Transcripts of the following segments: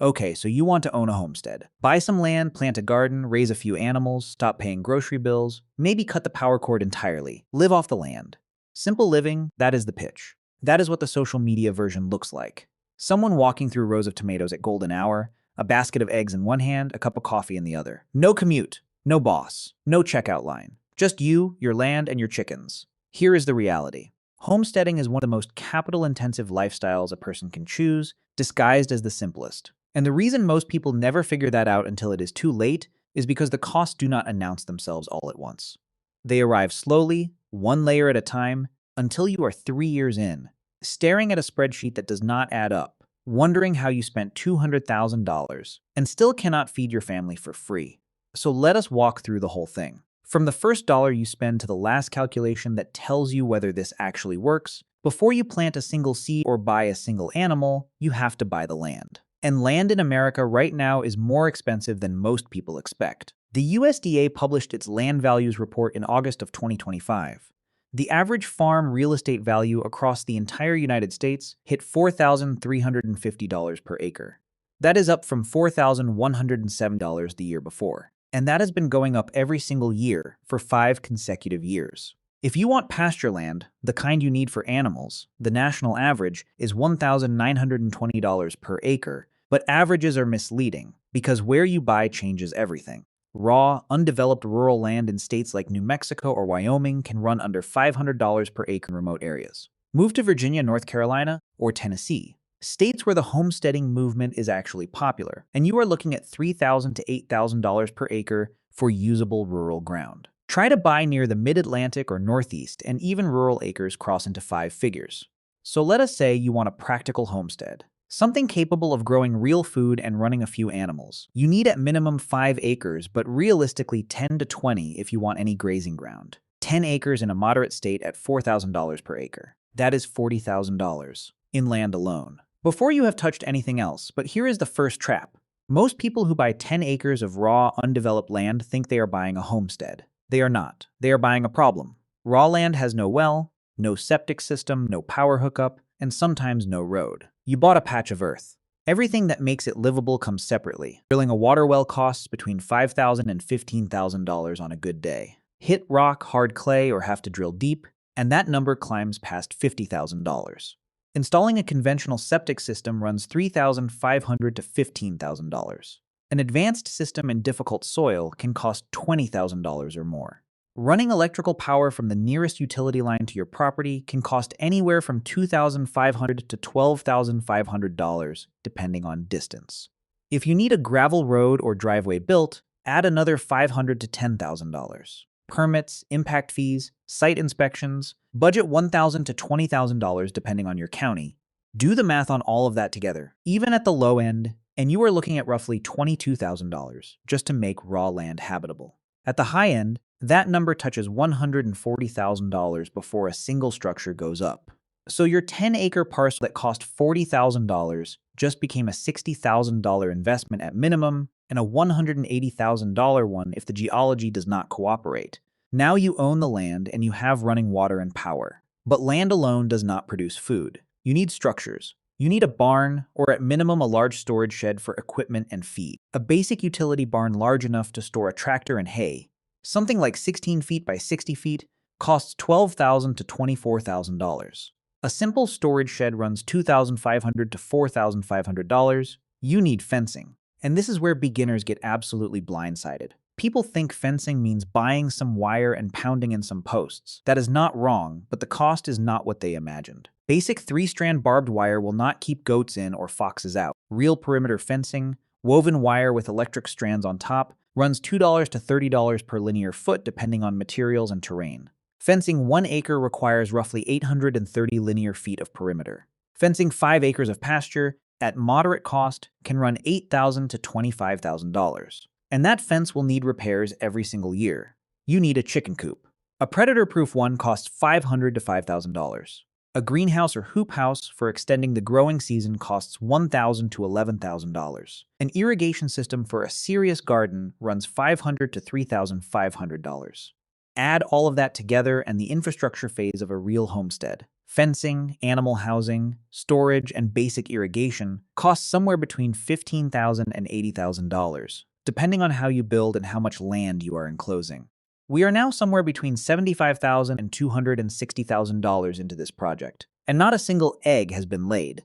Okay, so you want to own a homestead. Buy some land, plant a garden, raise a few animals, stop paying grocery bills, maybe cut the power cord entirely, live off the land. Simple living, that is the pitch. That is what the social media version looks like. Someone walking through rows of tomatoes at golden hour, a basket of eggs in one hand, a cup of coffee in the other. No commute, no boss, no checkout line. Just you, your land, and your chickens. Here is the reality. Homesteading is one of the most capital-intensive lifestyles a person can choose, disguised as the simplest. And the reason most people never figure that out until it is too late is because the costs do not announce themselves all at once. They arrive slowly, one layer at a time, until you are 3 years in, staring at a spreadsheet that does not add up, wondering how you spent $200,000 and still cannot feed your family for free. So let us walk through the whole thing. From the first dollar you spend to the last calculation that tells you whether this actually works, before you plant a single seed or buy a single animal, you have to buy the land. And land in America right now is more expensive than most people expect. The USDA published its land values report in August of 2025. The average farm real estate value across the entire United States hit $4,350 per acre. That is up from $4,107 the year before. And that has been going up every single year for 5 consecutive years. If you want pasture land, the kind you need for animals, the national average is $1,920 per acre, but averages are misleading because where you buy changes everything. Raw, undeveloped rural land in states like New Mexico or Wyoming can run under $500 per acre in remote areas. Move to Virginia, North Carolina, or Tennessee, states where the homesteading movement is actually popular, and you are looking at $3,000 to $8,000 per acre for usable rural ground. Try to buy near the mid-Atlantic or Northeast, and even rural acres cross into 5 figures. So let us say you want a practical homestead, something capable of growing real food and running a few animals. You need at minimum 5 acres, but realistically 10 to 20 if you want any grazing ground. 10 acres in a moderate state at $4,000 per acre. That is $40,000 in land alone. Before you have touched anything else, but here is the first trap. Most people who buy 10 acres of raw, undeveloped land think they are buying a homestead. They are not. They are buying a problem. Raw land has no well, no septic system, no power hookup, and sometimes no road. You bought a patch of earth. Everything that makes it livable comes separately. Drilling a water well costs between $5,000 and $15,000 on a good day. Hit rock, hard clay, or have to drill deep, and that number climbs past $50,000. Installing a conventional septic system runs $3,500 to $15,000. An advanced system in difficult soil can cost $20,000 or more. Running electrical power from the nearest utility line to your property can cost anywhere from $2,500 to $12,500, depending on distance. If you need a gravel road or driveway built, add another $500 to $10,000. Permits, impact fees, site inspections, budget $1,000 to $20,000 depending on your county. Do the math on all of that together, even at the low end, and you are looking at roughly $22,000 just to make raw land habitable. At the high end, that number touches $140,000 before a single structure goes up. So your 10-acre parcel that cost $40,000 just became a $60,000 investment at minimum and a $180,000 one if the geology does not cooperate. Now you own the land and you have running water and power. But land alone does not produce food. You need structures. You need a barn, or at minimum a large storage shed for equipment and feed. A basic utility barn large enough to store a tractor and hay, something like 16 feet by 60 feet, costs $12,000 to $24,000. A simple storage shed runs $2,500 to $4,500. You need fencing. And this is where beginners get absolutely blindsided. People think fencing means buying some wire and pounding in some posts. That is not wrong, but the cost is not what they imagined. Basic 3-strand barbed wire will not keep goats in or foxes out. Real perimeter fencing, woven wire with electric strands on top, runs $2 to $30 per linear foot depending on materials and terrain. Fencing 1 acre requires roughly 830 linear feet of perimeter. Fencing 5 acres of pasture, at moderate cost, can run $8,000 to $25,000. And that fence will need repairs every single year. You need a chicken coop. A predator-proof one costs $500 to $5,000. A greenhouse or hoop house for extending the growing season costs $1,000 to $11,000. An irrigation system for a serious garden runs $500 to $3,500. Add all of that together and the infrastructure phase of a real homestead. Fencing, animal housing, storage, and basic irrigation cost somewhere between $15,000 and $80,000, depending on how you build and how much land you are enclosing. We are now somewhere between $75,000 and $260,000 into this project, and not a single egg has been laid.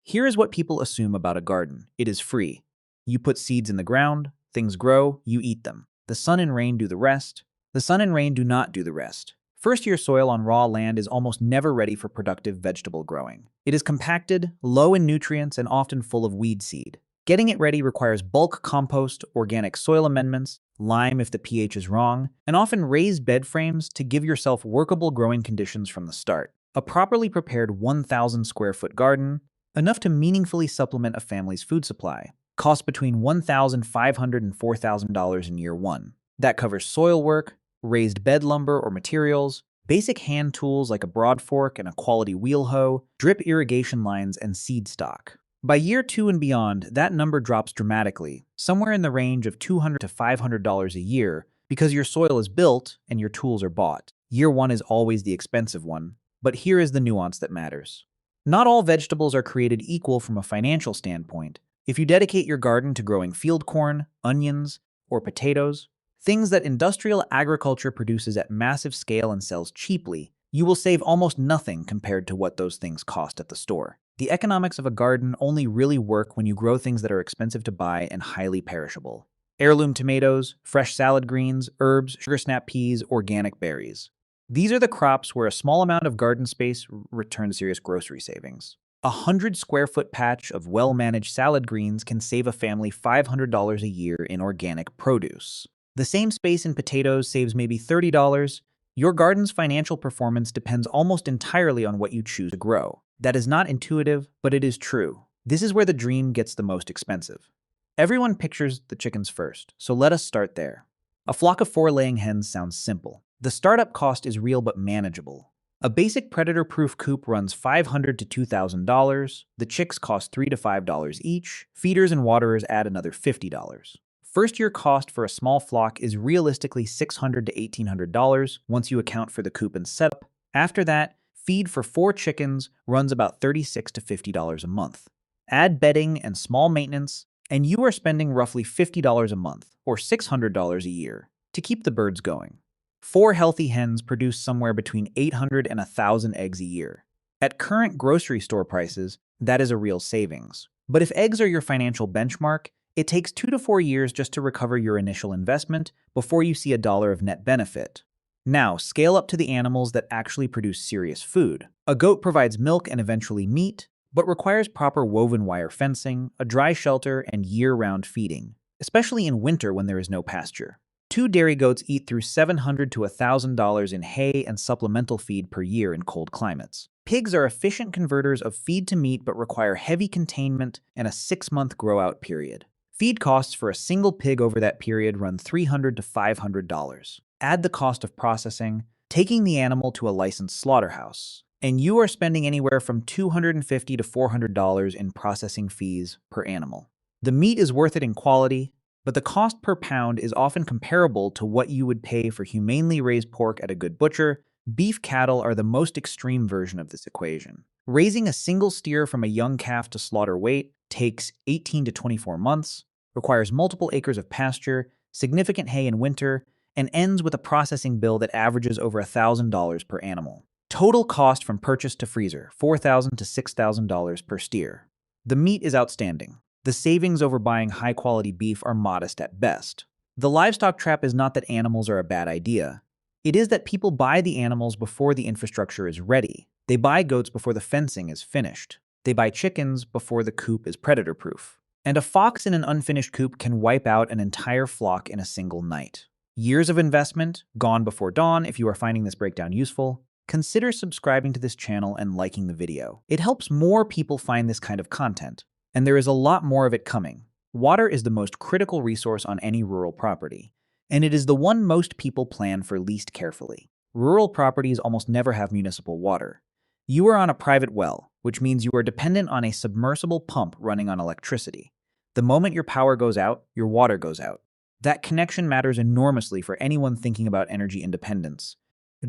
Here is what people assume about a garden. It is free. You put seeds in the ground, things grow, you eat them. The sun and rain do the rest. The sun and rain do not do the rest. First-year soil on raw land is almost never ready for productive vegetable growing. It is compacted, low in nutrients, and often full of weed seed. Getting it ready requires bulk compost, organic soil amendments, lime if the pH is wrong, and often raised bed frames to give yourself workable growing conditions from the start. A properly prepared 1,000 square foot garden, enough to meaningfully supplement a family's food supply, costs between $1,500 and $4,000 in year one. That covers soil work, raised bed lumber or materials, basic hand tools like a broad fork and a quality wheel hoe, drip irrigation lines, and seed stock. By year 2 and beyond, that number drops dramatically, somewhere in the range of $200 to $500 a year, because your soil is built and your tools are bought. Year 1 is always the expensive one, but here is the nuance that matters. Not all vegetables are created equal from a financial standpoint. If you dedicate your garden to growing field corn, onions, or potatoes, things that industrial agriculture produces at massive scale and sells cheaply, you will save almost nothing compared to what those things cost at the store. The economics of a garden only really work when you grow things that are expensive to buy and highly perishable. Heirloom tomatoes, fresh salad greens, herbs, sugar snap peas, organic berries. These are the crops where a small amount of garden space returns serious grocery savings. A 100 square foot patch of well-managed salad greens can save a family $500 a year in organic produce. The same space in potatoes saves maybe $30. Your garden's financial performance depends almost entirely on what you choose to grow. That is not intuitive, but it is true. This is where the dream gets the most expensive. Everyone pictures the chickens first, so let us start there. A flock of 4 laying hens sounds simple. The startup cost is real but manageable. A basic predator-proof coop runs $500 to $2,000. The chicks cost $3 to $5 each. Feeders and waterers add another $50. First-year cost for a small flock is realistically $600 to $1,800 once you account for the coop and setup. After that, feed for 4 chickens runs about $36 to $50 a month. Add bedding and small maintenance, and you are spending roughly $50 a month, or $600 a year, to keep the birds going. 4 healthy hens produce somewhere between 800 and 1,000 eggs a year. At current grocery store prices, that is a real savings. But if eggs are your financial benchmark, it takes 2 to 4 years just to recover your initial investment before you see $1 of net benefit. Now, scale up to the animals that actually produce serious food. A goat provides milk and eventually meat, but requires proper woven wire fencing, a dry shelter, and year-round feeding, especially in winter when there is no pasture. 2 dairy goats eat through $700 to $1,000 in hay and supplemental feed per year in cold climates. Pigs are efficient converters of feed to meat but require heavy containment and a 6-month grow-out period. Feed costs for a single pig over that period run $300 to $500. Add the cost of processing, taking the animal to a licensed slaughterhouse, and you are spending anywhere from $250 to $400 in processing fees per animal. The meat is worth it in quality, but the cost per pound is often comparable to what you would pay for humanely raised pork at a good butcher. Beef cattle are the most extreme version of this equation. Raising a single steer from a young calf to slaughter weight takes 18 to 24 months, requires multiple acres of pasture, significant hay in winter, and ends with a processing bill that averages over $1,000 per animal. Total cost from purchase to freezer, $4,000 to $6,000 per steer. The meat is outstanding. The savings over buying high-quality beef are modest at best. The livestock trap is not that animals are a bad idea. It is that people buy the animals before the infrastructure is ready. They buy goats before the fencing is finished. They buy chickens before the coop is predator-proof. And a fox in an unfinished coop can wipe out an entire flock in a single night. Years of investment, gone before dawn. If you are finding this breakdown useful, consider subscribing to this channel and liking the video. It helps more people find this kind of content, and there is a lot more of it coming. Water is the most critical resource on any rural property, and it is the one most people plan for least carefully. Rural properties almost never have municipal water. You are on a private well, which means you are dependent on a submersible pump running on electricity. The moment your power goes out, your water goes out. That connection matters enormously for anyone thinking about energy independence.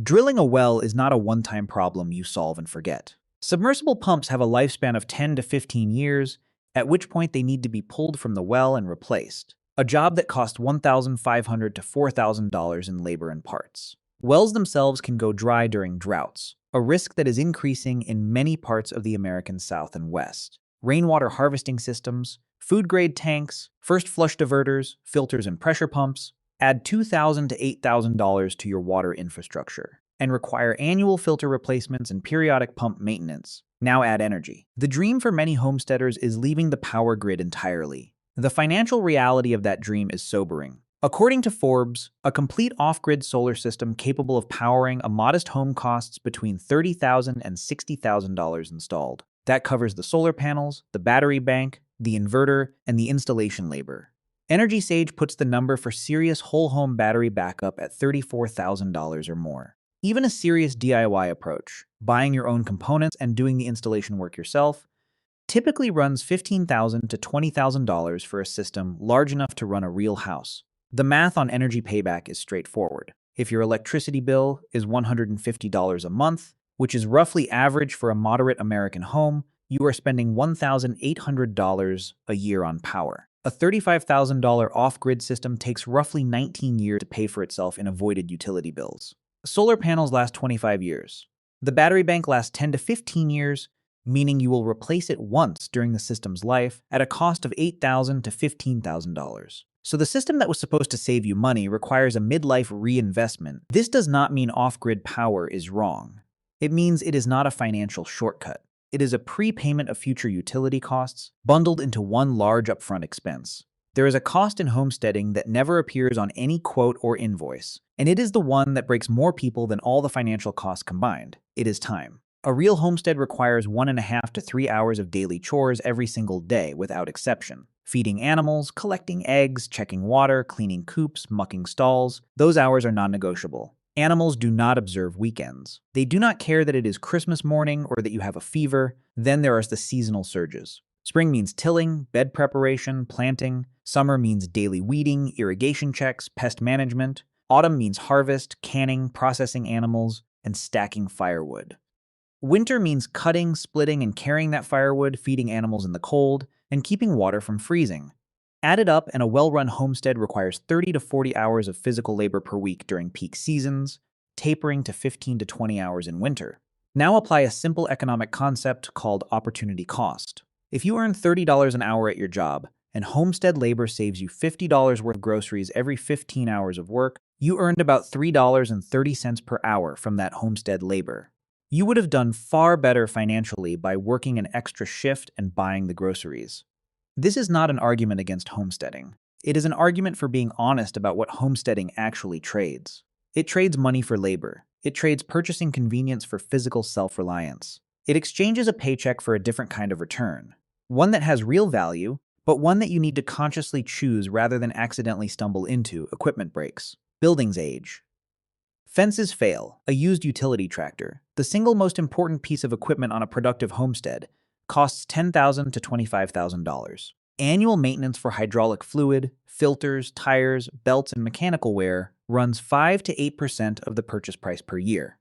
Drilling a well is not a one-time problem you solve and forget. Submersible pumps have a lifespan of 10 to 15 years, at which point they need to be pulled from the well and replaced. A job that costs $1,500 to $4,000 in labor and parts. Wells themselves can go dry during droughts, a risk that is increasing in many parts of the American South and West. Rainwater harvesting systems, food-grade tanks, first flush diverters, filters and pressure pumps add $2,000 to $8,000 to your water infrastructure and require annual filter replacements and periodic pump maintenance. Now add energy. The dream for many homesteaders is leaving the power grid entirely. The financial reality of that dream is sobering. According to Forbes, a complete off-grid solar system capable of powering a modest home costs between $30,000 and $60,000 installed. That covers the solar panels, the battery bank, the inverter, and the installation labor. Energy Sage puts the number for serious whole-home battery backup at $34,000 or more. Even a serious DIY approach, buying your own components and doing the installation work yourself, typically runs $15,000 to $20,000 for a system large enough to run a real house. The math on energy payback is straightforward. If your electricity bill is $150 a month, which is roughly average for a moderate American home, you are spending $1,800 a year on power. A $35,000 off-grid system takes roughly 19 years to pay for itself in avoided utility bills. Solar panels last 25 years. The battery bank lasts 10 to 15 years, meaning you will replace it once during the system's life at a cost of $8,000 to $15,000. So the system that was supposed to save you money requires a midlife reinvestment. This does not mean off-grid power is wrong. It means it is not a financial shortcut. It is a prepayment of future utility costs, bundled into one large upfront expense. There is a cost in homesteading that never appears on any quote or invoice, and it is the one that breaks more people than all the financial costs combined. It is time. A real homestead requires 1.5 to 3 hours of daily chores every single day without exception. Feeding animals, collecting eggs, checking water, cleaning coops, mucking stalls, those hours are non-negotiable. Animals do not observe weekends. They do not care that it is Christmas morning or that you have a fever. Then there are the seasonal surges. Spring means tilling, bed preparation, planting. Summer means daily weeding, irrigation checks, pest management. Autumn means harvest, canning, processing animals, and stacking firewood. Winter means cutting, splitting, and carrying that firewood, feeding animals in the cold, and keeping water from freezing. Add it up, and a well-run homestead requires 30 to 40 hours of physical labor per week during peak seasons, tapering to 15 to 20 hours in winter. Now apply a simple economic concept called opportunity cost. If you earn $30 an hour at your job, and homestead labor saves you $50 worth of groceries every 15 hours of work, you earned about $3.30 per hour from that homestead labor. You would have done far better financially by working an extra shift and buying the groceries. This is not an argument against homesteading. It is an argument for being honest about what homesteading actually trades. It trades money for labor. It trades purchasing convenience for physical self-reliance. It exchanges a paycheck for a different kind of return. One that has real value, but one that you need to consciously choose rather than accidentally stumble into. Equipment breaks. Buildings age. Fences fail. A used utility tractor, the single most important piece of equipment on a productive homestead, costs $10,000 to $25,000. Annual maintenance for hydraulic fluid, filters, tires, belts, and mechanical wear runs 5 to 8% of the purchase price per year.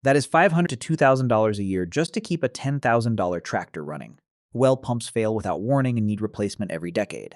That is $500 to $2,000 a year just to keep a $10,000 tractor running. Well pumps fail without warning and need replacement every decade.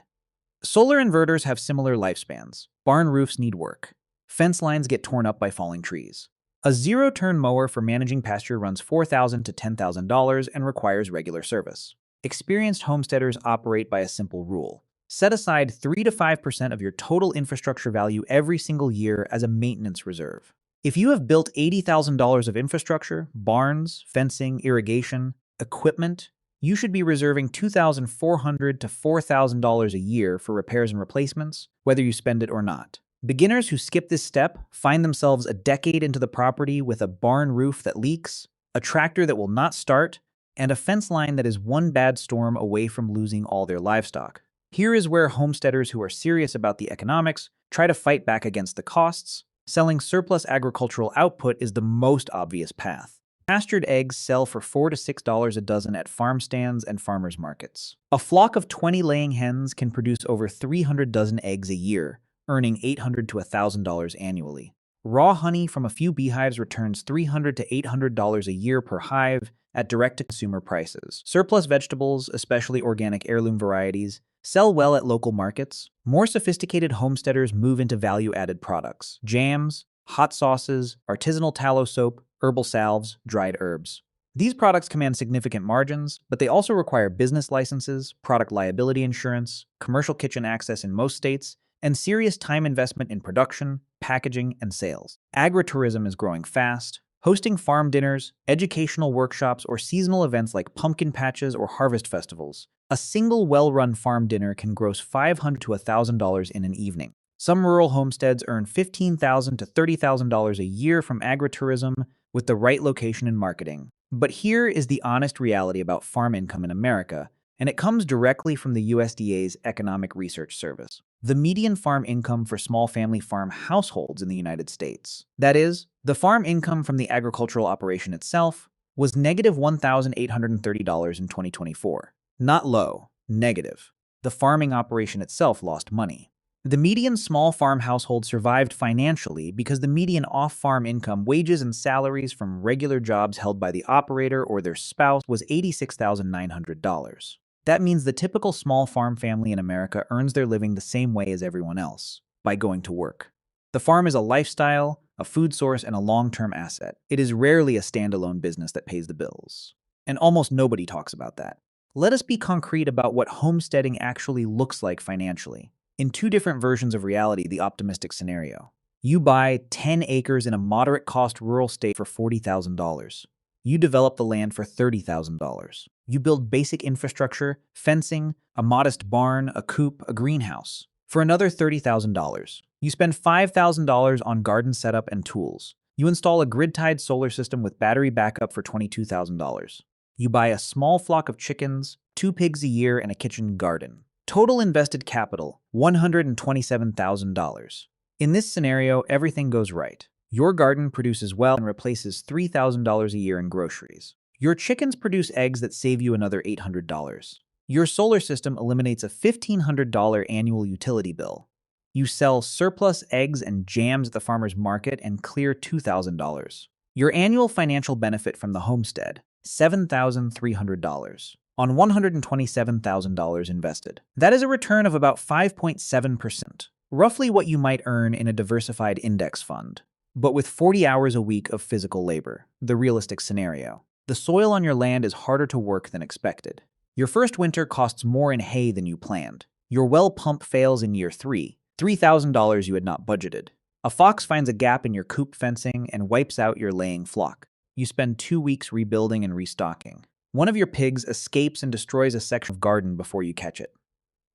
Solar inverters have similar lifespans. Barn roofs need work. Fence lines get torn up by falling trees. A zero-turn mower for managing pasture runs $4,000 to $10,000 and requires regular service. Experienced homesteaders operate by a simple rule. Set aside 3 to 5% of your total infrastructure value every single year as a maintenance reserve. If you have built $80,000 of infrastructure, barns, fencing, irrigation, equipment, you should be reserving $2,400 to $4,000 a year for repairs and replacements, whether you spend it or not. Beginners who skip this step find themselves a decade into the property with a barn roof that leaks, a tractor that will not start, and a fence line that is one bad storm away from losing all their livestock. Here is where homesteaders who are serious about the economics try to fight back against the costs. Selling surplus agricultural output is the most obvious path. Pastured eggs sell for $4 to $6 a dozen at farm stands and farmers markets. A flock of 20 laying hens can produce over 300 dozen eggs a year, earning $800 to $1,000 annually. Raw honey from a few beehives returns $300 to $800 a year per hive at direct-to-consumer prices. Surplus vegetables, especially organic heirloom varieties, sell well at local markets. More sophisticated homesteaders move into value-added products: jams, hot sauces, artisanal tallow soap, herbal salves, dried herbs. These products command significant margins, but they also require business licenses, product liability insurance, commercial kitchen access in most states, and serious time investment in production, packaging, and sales. Agritourism is growing fast. Hosting farm dinners, educational workshops, or seasonal events like pumpkin patches or harvest festivals. A single well-run farm dinner can gross $500 to $1,000 in an evening. Some rural homesteads earn $15,000 to $30,000 a year from agritourism with the right location and marketing. But here is the honest reality about farm income in America, and it comes directly from the USDA's Economic Research Service. The median farm income for small family farm households in the United States, that is, the farm income from the agricultural operation itself, was negative $1,830 in 2024. Not low, negative. The farming operation itself lost money. The median small farm household survived financially because the median off-farm income, wages, and salaries from regular jobs held by the operator or their spouse was $86,900. That means the typical small farm family in America earns their living the same way as everyone else, by going to work. The farm is a lifestyle, a food source, and a long-term asset. It is rarely a standalone business that pays the bills. And almost nobody talks about that. Let us be concrete about what homesteading actually looks like financially. In two different versions of reality, the optimistic scenario. You buy 10 acres in a moderate-cost rural state for $40,000. You develop the land for $30,000. You build basic infrastructure, fencing, a modest barn, a coop, a greenhouse, for another $30,000. You spend $5,000 on garden setup and tools. You install a grid-tied solar system with battery backup for $22,000. You buy a small flock of chickens, 2 pigs a year, and a kitchen garden. Total invested capital, $127,000. In this scenario, everything goes right. Your garden produces well and replaces $3,000 a year in groceries. Your chickens produce eggs that save you another $800. Your solar system eliminates a $1,500 annual utility bill. You sell surplus eggs and jams at the farmer's market and clear $2,000. Your annual financial benefit from the homestead, $7,300 on $127,000 invested. That is a return of about 5.7%, roughly what you might earn in a diversified index fund. But with 40 hours a week of physical labor, the realistic scenario. The soil on your land is harder to work than expected. Your first winter costs more in hay than you planned. Your well pump fails in year 3, $3,000 you had not budgeted. A fox finds a gap in your coop fencing and wipes out your laying flock. You spend 2 weeks rebuilding and restocking. One of your pigs escapes and destroys a section of garden before you catch it.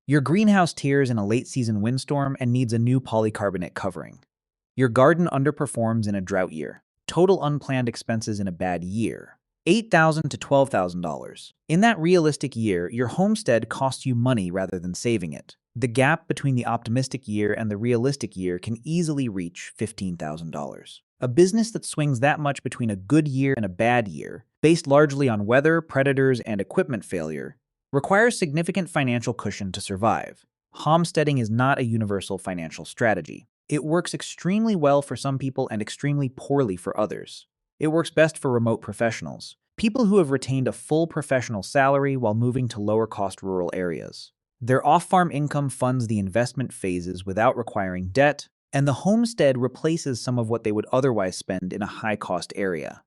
Your greenhouse tears in a late-season windstorm and needs a new polycarbonate covering. Your garden underperforms in a drought year. Total unplanned expenses in a bad year, $8,000 to $12,000. In that realistic year, your homestead costs you money rather than saving it. The gap between the optimistic year and the realistic year can easily reach $15,000. A business that swings that much between a good year and a bad year, based largely on weather, predators, and equipment failure, requires significant financial cushion to survive. Homesteading is not a universal financial strategy. It works extremely well for some people and extremely poorly for others. It works best for remote professionals, people who have retained a full professional salary while moving to lower-cost rural areas. Their off-farm income funds the investment phases without requiring debt, and the homestead replaces some of what they would otherwise spend in a high-cost area.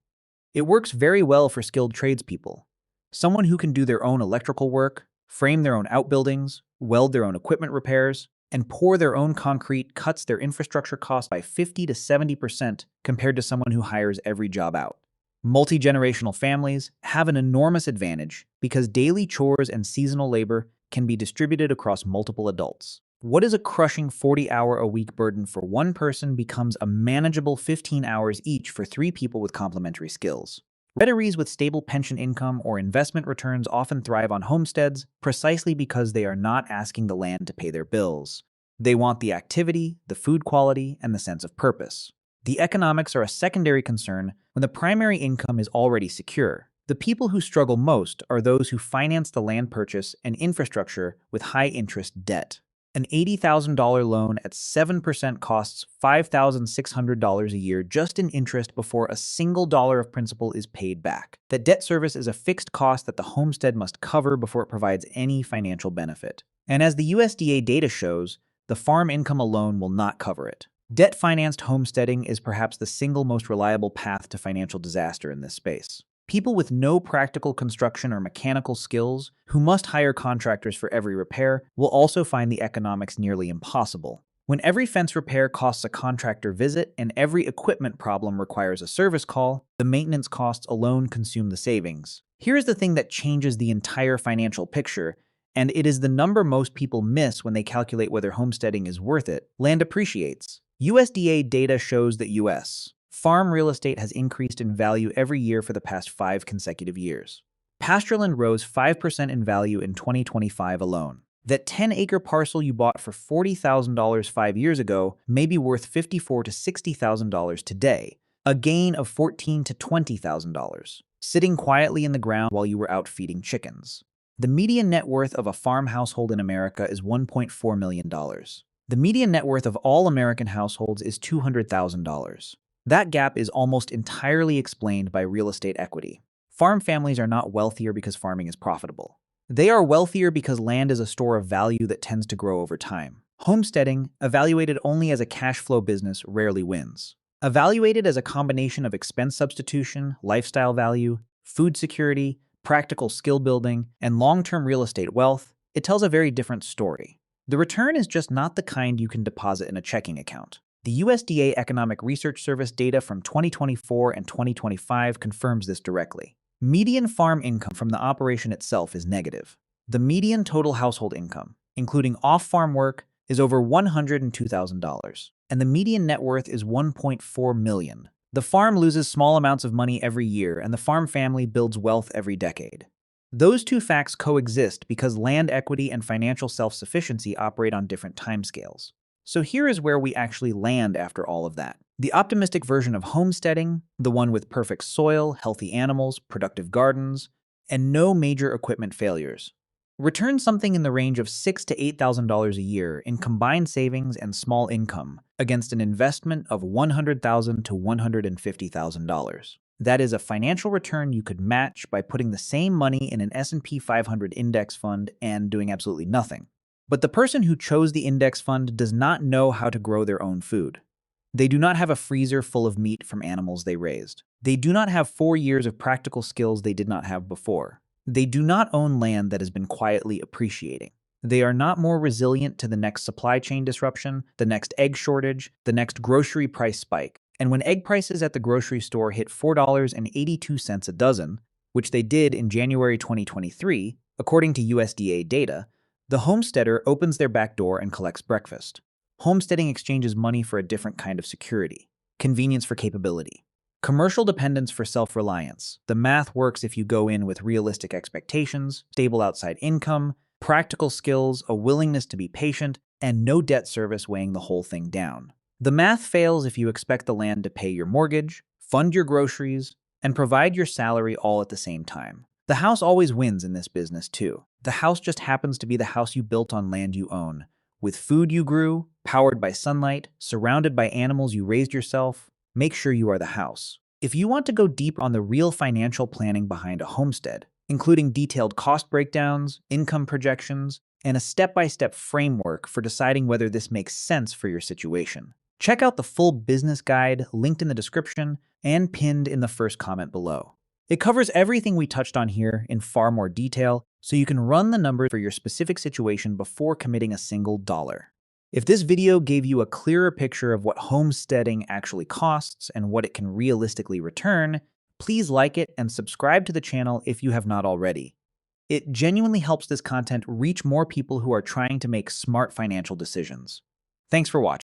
It works very well for skilled tradespeople, someone who can do their own electrical work, frame their own outbuildings, weld their own equipment repairs, and pour their own concrete cuts their infrastructure costs by 50 to 70% compared to someone who hires every job out. Multi-generational families have an enormous advantage because daily chores and seasonal labor can be distributed across multiple adults. What is a crushing 40-hour-a-week burden for one person becomes a manageable 15 hours each for 3 people with complementary skills. Retirees with stable pension income or investment returns often thrive on homesteads precisely because they are not asking the land to pay their bills. They want the activity, the food quality, and the sense of purpose. The economics are a secondary concern when the primary income is already secure. The people who struggle most are those who finance the land purchase and infrastructure with high-interest debt. An $80,000 loan at 7% costs $5,600 a year just in interest before a single dollar of principal is paid back. That debt service is a fixed cost that the homestead must cover before it provides any financial benefit. And as the USDA data shows, the farm income alone will not cover it. Debt-financed homesteading is perhaps the single most reliable path to financial disaster in this space. People with no practical construction or mechanical skills, who must hire contractors for every repair, will also find the economics nearly impossible. When every fence repair costs a contractor visit and every equipment problem requires a service call, the maintenance costs alone consume the savings. Here's the thing that changes the entire financial picture, and it is the number most people miss when they calculate whether homesteading is worth it. Land appreciates. USDA data shows that U.S. farm real estate has increased in value every year for the past 5 consecutive years. Pastureland rose 5% in value in 2025 alone. That 10-acre parcel you bought for $40,000 5 years ago may be worth $54,000 to $60,000 today, a gain of $14,000 to $20,000, sitting quietly in the ground while you were out feeding chickens. The median net worth of a farm household in America is $1.4 million. The median net worth of all American households is $200,000. That gap is almost entirely explained by real estate equity. Farm families are not wealthier because farming is profitable. They are wealthier because land is a store of value that tends to grow over time. Homesteading, evaluated only as a cash flow business, rarely wins. Evaluated as a combination of expense substitution, lifestyle value, food security, practical skill building, and long-term real estate wealth, it tells a very different story. The return is just not the kind you can deposit in a checking account. The USDA Economic Research Service data from 2024 and 2025 confirms this directly. Median farm income from the operation itself is negative. The median total household income, including off-farm work, is over $102,000, and the median net worth is $1.4 million. The farm loses small amounts of money every year, and the farm family builds wealth every decade. Those two facts coexist because land equity and financial self-sufficiency operate on different timescales. So here is where we actually land after all of that. The optimistic version of homesteading, the one with perfect soil, healthy animals, productive gardens, and no major equipment failures, returns something in the range of $6,000 to $8,000 a year in combined savings and small income against an investment of $100,000 to $150,000. That is a financial return you could match by putting the same money in an S&P 500 index fund and doing absolutely nothing. But the person who chose the index fund does not know how to grow their own food. They do not have a freezer full of meat from animals they raised. They do not have 4 years of practical skills they did not have before. They do not own land that has been quietly appreciating. They are not more resilient to the next supply chain disruption, the next egg shortage, the next grocery price spike. And when egg prices at the grocery store hit $4.82 a dozen, which they did in January 2023, according to USDA data, the homesteader opens their back door and collects breakfast. Homesteading exchanges money for a different kind of security, convenience for capability, commercial dependence for self-reliance. The math works if you go in with realistic expectations, stable outside income, practical skills, a willingness to be patient, and no debt service weighing the whole thing down. The math fails if you expect the land to pay your mortgage, fund your groceries, and provide your salary all at the same time. The house always wins in this business too. The house just happens to be the house you built on land you own, with food you grew, powered by sunlight, surrounded by animals you raised yourself. Make sure you are the house. If you want to go deeper on the real financial planning behind a homestead, including detailed cost breakdowns, income projections, and a step-by-step framework for deciding whether this makes sense for your situation, check out the full business guide linked in the description and pinned in the first comment below. It covers everything we touched on here in far more detail, so you can run the numbers for your specific situation before committing a single dollar. If this video gave you a clearer picture of what homesteading actually costs and what it can realistically return, please like it and subscribe to the channel if you have not already. It genuinely helps this content reach more people who are trying to make smart financial decisions. Thanks for watching.